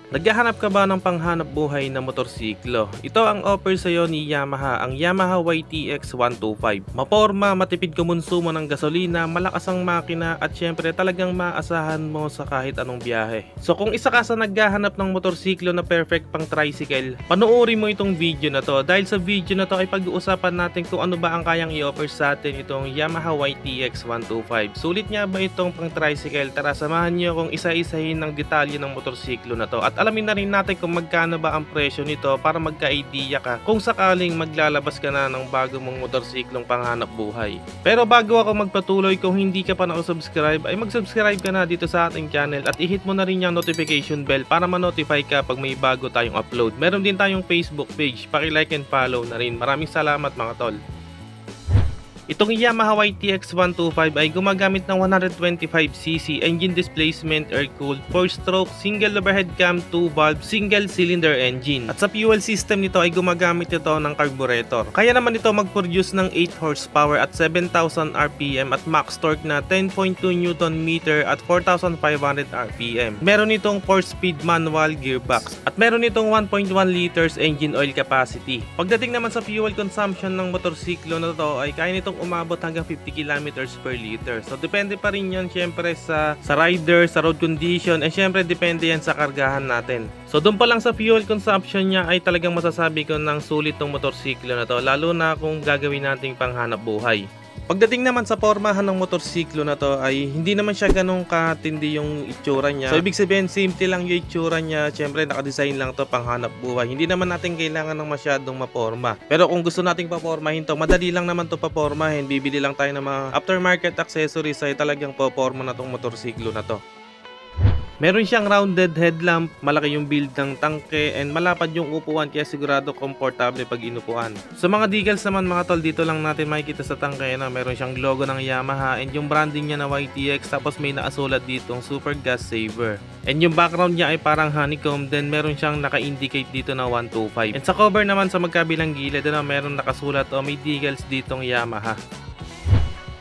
Naghahanap ka ba ng panghanap buhay na motorsiklo? Ito ang offer sa iyo ni Yamaha, ang Yamaha YTX 125. Maporma, matipid kumonsumo ng gasolina, malakas ang makina at syempre talagang maasahan mo sa kahit anong biyahe. So kung isa ka sa naghahanap ng motorsiklo na perfect pang tricycle, panoorin mo itong video na to dahil sa video na to ay pag-uusapan natin kung ano ba ang kayang i-offer sa atin itong Yamaha YTX 125. Sulit nga ba itong pang tricycle? Tara samahan niyo kung isa-isahin ng detalye ng motorsiklo na to at alamin na rin natin kung magkano ba ang presyo nito para magka-idea ka kung sakaling maglalabas ka na ng bago mong motorsiklong panghanap buhay. Pero bago ako magpatuloy, kung hindi ka pa nakasubscribe ay mag-subscribe ka na dito sa ating channel at i-hit mo na rin yung notification bell para ma-notify ka pag may bago tayong upload. Meron din tayong Facebook page, paki-like and follow na rin. Maraming salamat mga tol. Itong Yamaha YTX 125 ay gumagamit ng 125cc engine displacement air-cooled 4-stroke single overhead cam 2-valve single cylinder engine. At sa fuel system nito ay gumagamit ito ng carburetor. Kaya naman ito mag-produce ng 8 horsepower at 7,000 RPM at max torque na 10.2 Nm at 4,500 RPM. Meron itong 4-speed manual gearbox at meron itong 1.1 liters engine oil capacity. Pagdating naman sa fuel consumption ng motorsiklo na ito ay kaya nitong umabot hanggang 50 kilometers per liter. So depende pa rin yan syempre sa rider, sa road condition, and syempre depende yan sa kargahan natin. So doon pa lang sa fuel consumption niya ay talagang masasabi ko ng sulit tong motorsiklo na to, lalo na kung gagawin nating panghanap buhay. Pagdating naman sa pormahan ng motorsiklo na to ay hindi naman siya ganong katindi yung itsura niya. So ibig sabihin simple lang yung itsura niya. Siyempre nakadesign lang to pang hanap buhay. Hindi naman natin kailangan ng masyadong maporma. Pero kung gusto nating papormahin to, madali lang naman to papormahin. Bibili lang tayo ng mga aftermarket accessories ay talagang paporma na tong motorsiklo na to. Meron siyang rounded headlamp, malaki yung build ng tangke, and malapad yung upuan kaya sigurado komportable pag inupuan. Sa mga decals naman mga tol, dito lang natin makikita sa tangke na meron siyang logo ng Yamaha and yung branding niya na YTX, tapos may nakasulat ditong Super Gas Saver. And yung background niya ay parang honeycomb, then meron siyang naka-indicate dito na 125. And sa cover naman sa magkabilang gilid na meron nakasulat o may decals ditong Yamaha.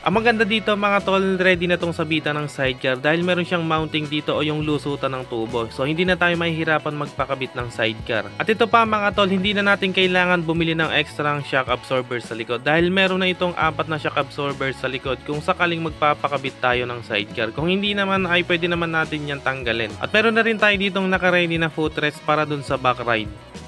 Ang maganda dito mga tol, ready na tong sabitan ng sidecar dahil meron siyang mounting dito o yung lusutan ng tubo. So hindi na tayo mahihirapan magpakabit ng sidecar. At ito pa mga tol, hindi na natin kailangan bumili ng extra shock absorber sa likod dahil meron na itong 4 na shock absorber sa likod kung sakaling magpapakabit tayo ng sidecar. Kung hindi naman ay pwede naman natin yan tanggalin. At meron na rin tayo ditong naka-ready na footrest para dun sa back ride.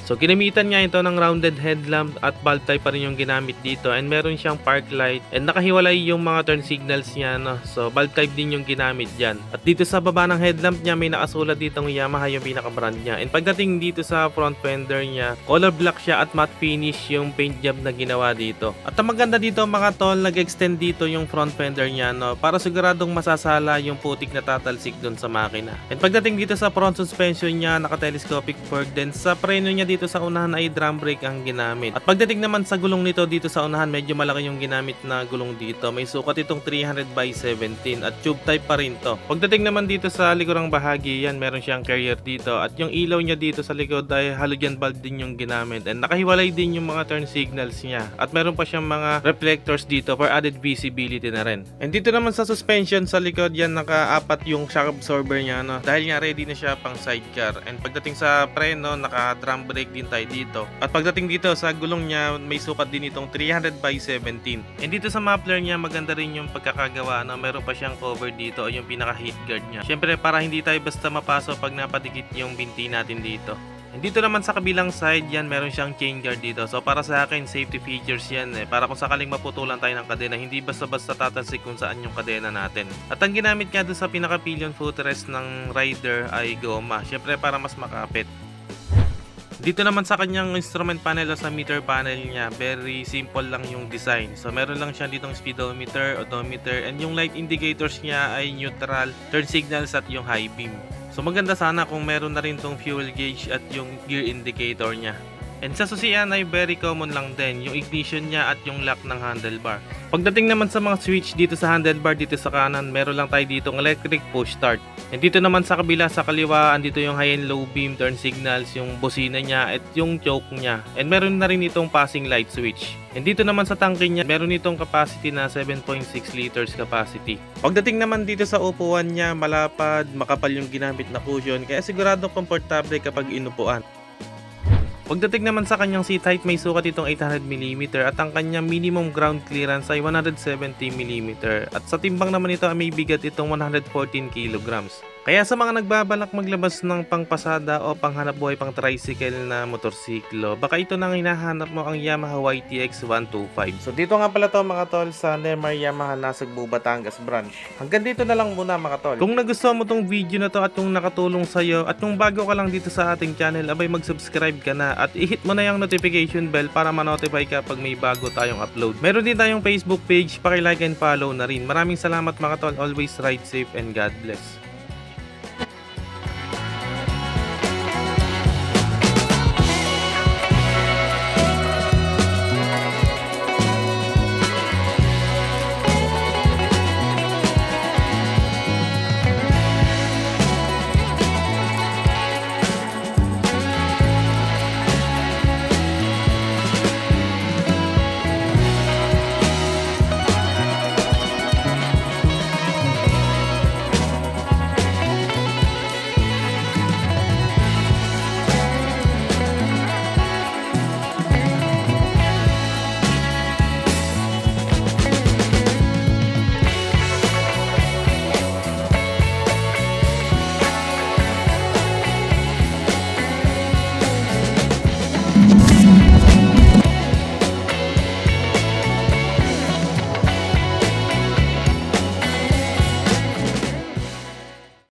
So kinamitan niya ito ng rounded headlamp at bulb type pa rin yung ginamit dito, and meron siyang park light and nakahiwalay yung mga turn signals niya, no? So bulb type din yung ginamit dyan. At dito sa baba ng headlamp niya may nakasulat ditong Yamaha yung pinaka brand niya. And pagdating dito sa front fender niya, color black siya at matte finish yung paint job na ginawa dito. At ang maganda dito mga tol, nag-extend dito yung front fender niya, no? Para siguradong masasala yung putik na tatalsik dun sa makina. And pagdating dito sa front suspension niya, naka-telescopic fork, then sa preno niya dito sa unahan ay drum brake ang ginamit. At pagdating naman sa gulong nito dito sa unahan, medyo malaki yung ginamit na gulong dito. May sukat itong 300/17 at tube type pa rin to. Pagdating naman dito sa likurang bahagi, yan meron siyang carrier dito at yung ilaw niya dito sa likod ay halogen bulb din yung ginamit, and nakahiwalay din yung mga turn signals niya. At meron pa siyang mga reflectors dito for added visibility na rin. And dito naman sa suspension sa likod, yan naka-apat yung shock absorber niya, no? Dahil nga ready na siya pang sidecar. And pagdating sa preno, naka-drum brake din tayo dito. At pagdating dito sa gulong niya, may sukat din itong 300/17. And dito sa muffler niya, maganda rin yung pagkakagawa, no? Meron pa siyang cover dito o yung pinaka heat guard niya. Syempre para hindi tayo basta mapasok pag napadikit yung binti natin dito. And dito naman sa kabilang side, yan meron siyang chain guard dito. So para sa akin, safety features yan eh. Para kung sakaling maputulan tayo ng kadena, hindi basta-basta tatalsik kung saan yung kadena natin. At ang ginamit nga doon sa pinaka pillion footrest ng rider ay goma. Syempre para mas makapit. Dito naman sa kanyang instrument panel o sa meter panel niya, very simple lang yung design. So meron lang siya ditong speedometer, odometer, and yung light indicators niya ay neutral, turn signals at yung high beam. So maganda sana kung meron na rin tong fuel gauge at yung gear indicator niya. And sa susian ay very common lang din yung ignition niya at yung lock ng handlebar. Pagdating naman sa mga switch dito sa handlebar dito sa kanan, meron lang tayo dito ng electric push start. And dito naman sa kabila sa kaliwa, andito yung high and low beam turn signals, yung bosina niya at yung choke niya. And meron na rin itong passing light switch. And dito naman sa tangke niya, meron itong capacity na 7.6 liters capacity. Pagdating naman dito sa upuan niya, malapad, makapal yung ginamit na cushion, kaya sigurado komportable kapag inupuan. Pagdating naman sa kanyang seat height, may sukat itong 800mm at ang kanyang minimum ground clearance ay 170mm at sa timbang naman ito ay may bigat itong 114 kilograms. Kaya sa mga nagbabalak maglabas ng pangpasada o panghanap buhay pang tricycle na motorsiklo, baka ito nang hinahanap mo ang Yamaha YTX 125. So dito nga pala to mga tol sa Neymar Yamaha Nasugbu, Batangas branch. Hanggang dito na lang muna mga tol. Kung nagustuhan mo tong video na to at kung nakatulong sa'yo at kung bago ka lang dito sa ating channel, abay mag-subscribe ka na at i-hit mo na yung notification bell para ma-notify ka pag may bago tayong upload. Meron din tayong Facebook page, paki-like and follow na rin. Maraming salamat mga tol, always ride safe and God bless.